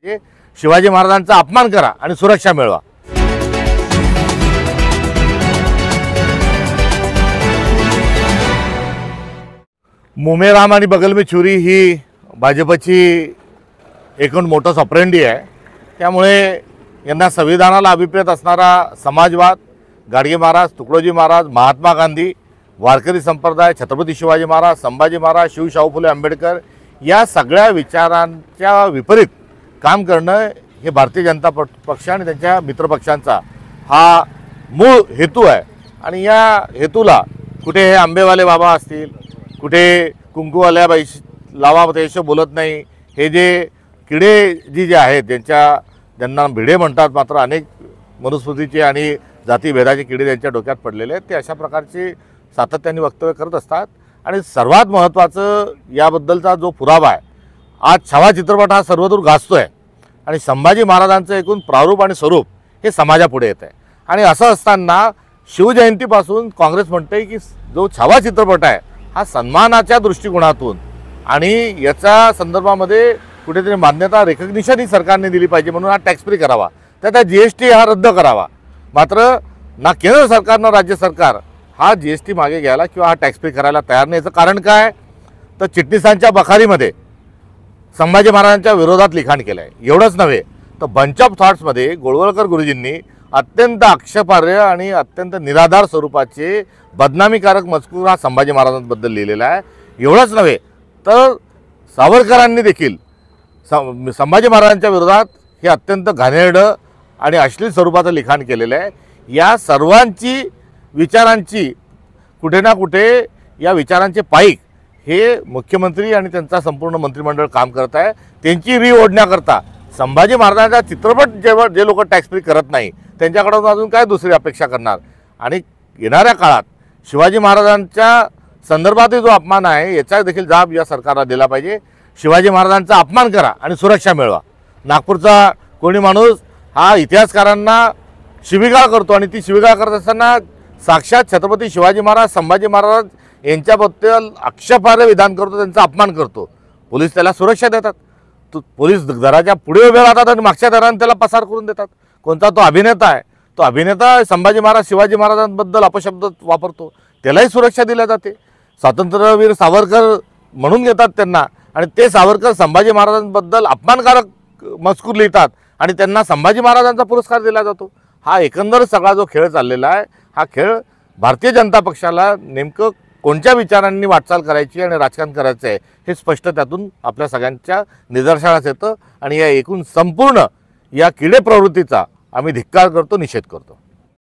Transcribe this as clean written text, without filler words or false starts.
शिवाजी महाराजांचा अपमान करा आणि सुरक्षा मिळवा। मुमे राम आणि बगल में छुरी ही भाजपची एकूण मोठं ऑपरेंडी आहे। त्यामुळे यांना संविधानाला अभिप्रेत असणारा समाजवाद, गाडगे महाराज, तुकडोजी महाराज, महात्मा गांधी, वारकरी संप्रदाय, छत्रपती शिवाजी महाराज, संभाजी महाराज, शाहू फुले आंबेडकर या सगळ्या विचारांच्या विपरीत काम करणं हे भारतीय जनता पक्ष आणि त्यांच्या मित्रपक्षांचा हा मूळ हेतू आहे। आणि या हेतूला कुठे हे आंबेवाले बाबा असतील, कुठे कुंकूवाल्या बाई लावा त्याशी बोलत नाही, हे जे किडे जे आहेत ज्यांना भिडे म्हणतात, मात्र अनेक मनुस्मृतीचे आणि जातीभेदाचे किडे त्यांच्या डोक्यात पडलेले आहेत, ते अशा प्रकारचे सातत्याने वक्तव्य करत असतात। आणि सर्वात महत्त्वाचं याबद्दलचा जो पुरावा आहे, आज छावा चित्रपट हा सर्वदूर गाजतो आहे आणि संभाजी महाराजांचं एकूण प्रारूप आणि स्वरूप हे समाजापुढे येत आहे। आणि असं असताना शिवजयंतीपासून काँग्रेस म्हणते की जो छावा चित्रपट आहे हा सन्मानाच्या दृष्टिकोनातून आणि याच्या संदर्भामध्ये कुठेतरी मान्यता रेकग्निशन ही सरकारने दिली पाहिजे, म्हणून हा टॅक्स फ्री करावा, त्याचा GST हा रद्द करावा। मात्र ना केंद्र सरकार ना राज्य सरकार हा GST मागे घ्यायला किंवा हा टॅक्स फ्री करायला तयार नाही। याचं कारण काय तर चिटणीसांच्या बखारीमध्ये संभाजी महाराजांच्या विरोधात लिखाण केलं आहे। एवढंच नव्हे तर बंच ऑफ थॉट्समध्ये गोळवलकर गुरुजींनी अत्यंत आक्षेपार्ह आणि अत्यंत निराधार स्वरूपाचे बदनामीकारक मजकूर हा संभाजी महाराजांबद्दल लिहिलेला आहे। एवढंच नव्हे तर सावरकरांनी देखील संभाजी महाराजांच्या विरोधात हे अत्यंत घाणेरडं आणि अश्लील स्वरूपाचं लिखाण केलेलं आहे। या सर्वांची विचारांची कुठे ना कुठे या विचारांचे पाईक हे मुख्यमंत्री आणि त्यांचा संपूर्ण मंत्रिमंडळ काम करत आहे। त्यांची री ओढण्याकरता संभाजी महाराजांचा चित्रपट जे लोक टॅक्स फ्री करत नाही त्यांच्याकडून अजून काय दुसरी अपेक्षा करणार। आणि येणाऱ्या काळात शिवाजी महाराजांच्या संदर्भातील जो अपमान आहे याचा देखील जाब या सरकारला दिला पाहिजे। शिवाजी महाराजांचा अपमान करा आणि सुरक्षा मिळवा। नागपूरचा कोणी माणूस हा इतिहासकारांना शिवीगाळ करतो आणि ती शिवीगाळ करत असताना साक्षात छत्रपती शिवाजी महाराज, संभाजी महाराज यांच्याबद्दल आक्षेपार्ह विधान करतो, त्यांचा अपमान करतो। पोलीस त्याला सुरक्षा देतात, पोलीस दराच्या पुढे उभे राहतात आणि मागच्या दराने त्याला पसार करून देतात। कोणता तो अभिनेता आहे, तो अभिनेता संभाजी महाराज, शिवाजी महाराजांबद्दल अपशब्द वापरतो, त्यालाही सुरक्षा दिली जाते। स्वातंत्र्यवीर सावरकर म्हणून घेतात त्यांना आणि ते सावरकर संभाजी महाराजांबद्दल अपमानकारक मजकूर लिहितात आणि त्यांना संभाजी महाराजांचा पुरस्कार दिला जातो। हा एकंदर सगळा जो खेळ चाललेला आहे हा खेळ भारतीय जनता पक्षाला नेमकं कोणत्या विचारांनी वाटचाल करायची आणि राजकारण करायचं आहे हे स्पष्ट त्यातून आपल्या सगळ्यांच्या निदर्शनास येतं। आणि या एकूण संपूर्ण या किडे प्रवृत्तीचा आम्ही धिक्कार करतो, निषेध करतो।